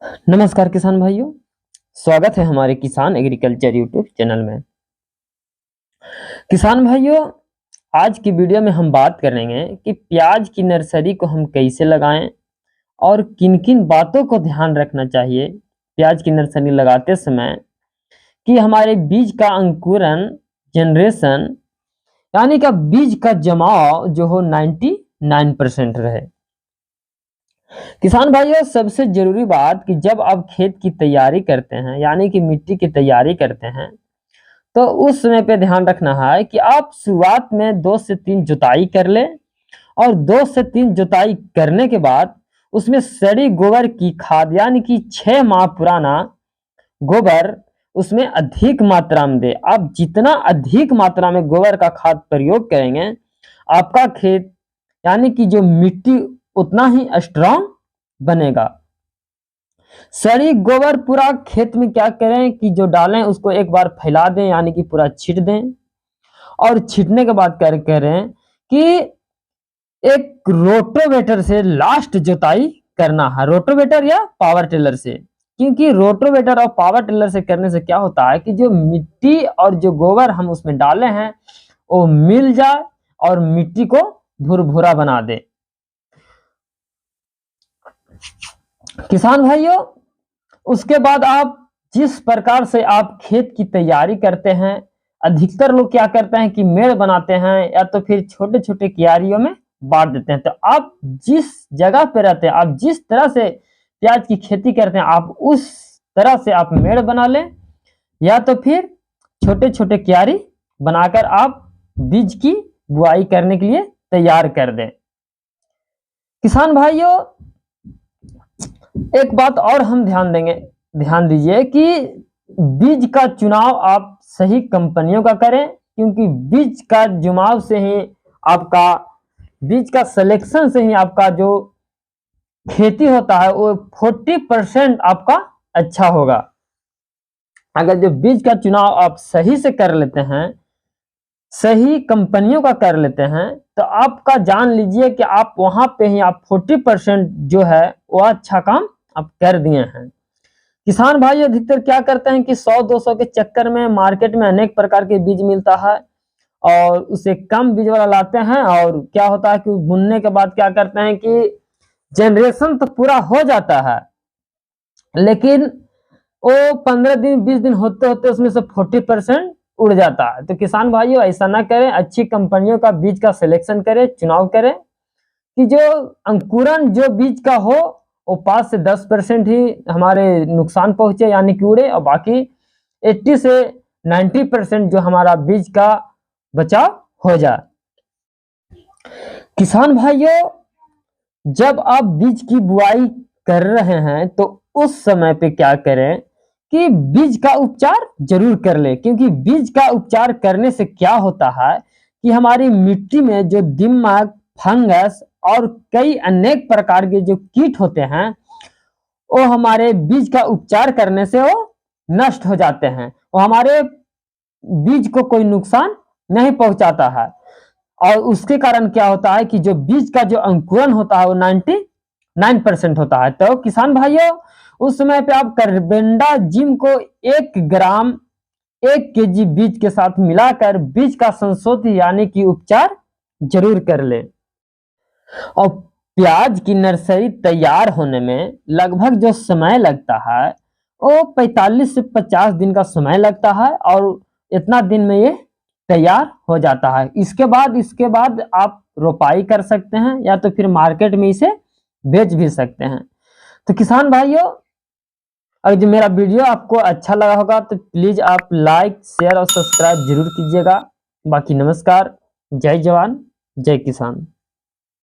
नमस्कार किसान भाइयों, स्वागत है हमारे किसान एग्रीकल्चर यूट्यूब चैनल में। किसान भाइयों, आज की वीडियो में हम बात करेंगे कि प्याज की नर्सरी को हम कैसे लगाएं और किन-किन बातों को ध्यान रखना चाहिए प्याज की नर्सरी लगाते समय कि हमारे बीज का अंकुरण जनरेशन यानी कि बीज का जमाव जो हो 99% रहे। किसान भाइयों, सबसे जरूरी बात कि जब आप खेत की तैयारी करते हैं यानी कि मिट्टी की तैयारी करते हैं तो उस समय पे ध्यान रखना है कि आप शुरुआत में 2 से 3 जुताई कर लें और 2 से 3 जुताई करने के बाद उसमें सड़ी गोबर की खाद यानी कि 6 माह पुराना गोबर उसमें अधिक मात्रा में दे। आप जितना अधिक मात्रा में गोबर का खाद प्रयोग करेंगे आपका खेत यानी कि जो मिट्टी उतना ही स्ट्रांग बनेगा। सड़ी गोबर पूरा खेत में क्या करें कि जो डालें उसको एक बार फैला दें यानी कि पूरा छीट दें और छीटने के बाद क्या करें कि एक रोटोवेटर से लास्ट जुताई करना है, रोटोवेटर या पावर टिलर से। क्योंकि रोटोवेटर और पावर टिलर से करने से क्या होता है कि जो मिट्टी और जो गोबर हम उसमें डाले हैं वो मिल जाए और मिट्टी को भुरभुरा बना दे। किसान भाइयों, उसके बाद आप जिस प्रकार से आप खेत की तैयारी करते हैं, अधिकतर लोग क्या करते हैं कि मेड़ बनाते हैं या तो फिर छोटे छोटे क्यारियों में बांट देते हैं। तो आप जिस जगह पे रहते हैं, आप जिस तरह से प्याज की खेती करते हैं, आप उस तरह से आप मेड़ बना लें या तो फिर छोटे छोटे क्यारी बनाकर आप बीज की बुआई करने के लिए तैयार कर दें। किसान भाइयों, एक बात और हम ध्यान दीजिए कि बीज का चुनाव आप सही कंपनियों का करें, क्योंकि बीज का चुनाव से ही आपका बीज का सिलेक्शन से ही आपका जो खेती होता है वो 40% आपका अच्छा होगा। अगर जो बीज का चुनाव आप सही से कर लेते हैं, सही कंपनियों का कर लेते हैं, तो आपका जान लीजिए कि आप वहां पे ही आप 40% जो है वो अच्छा काम आप कर दिए हैं। किसान भाई अधिकतर क्या करते हैं कि 100-200 के चक्कर में मार्केट में अनेक प्रकार के बीज मिलता है और उसे कम बीज वाला लाते हैं और क्या होता है कि बुनने के बाद क्या करते हैं कि जनरेशन तो पूरा हो जाता है लेकिन वो 15 दिन 20 दिन होते होते उसमें से 40% उड़ जाता है। तो किसान भाइयों ऐसा ना करें, अच्छी कंपनियों का बीज का सिलेक्शन करें, चुनाव करें कि जो अंकुरण जो बीज का हो वो 5 से 10% ही हमारे नुकसान पहुंचे यानी कि उड़े, और बाकी 80 से 90% जो हमारा बीज का बचाव हो जाए। किसान भाइयों, जब आप बीज की बुआई कर रहे हैं तो उस समय पे क्या करें कि बीज का उपचार जरूर कर ले, क्योंकि बीज का उपचार करने से क्या होता है कि हमारी मिट्टी में जो दीमक, फंगस और कई अनेक प्रकार के जो कीट होते हैं वो हमारे बीज का उपचार करने से वो नष्ट हो जाते हैं, वो हमारे बीज को कोई नुकसान नहीं पहुंचाता है। और उसके कारण क्या होता है कि जो बीज का जो अंकुरण होता है वो 99% होता है। तो किसान भाइयों, उस समय पे आप कार्बेंडाजिम को 1 ग्राम 1 केजी बीज के साथ मिलाकर बीज का संशोधन यानी कि उपचार जरूर कर लें। और प्याज की नर्सरी तैयार होने में लगभग जो समय लगता है वो 45 से 50 दिन का समय लगता है और इतना दिन में ये तैयार हो जाता है। इसके बाद आप रोपाई कर सकते हैं या तो फिर मार्केट में इसे बेच भी सकते हैं। तो किसान भाइयों, अगर जो मेरा वीडियो आपको अच्छा लगा होगा तो प्लीज आप लाइक, शेयर और सब्सक्राइब जरूर कीजिएगा। बाकी नमस्कार, जय जवान, जय किसान।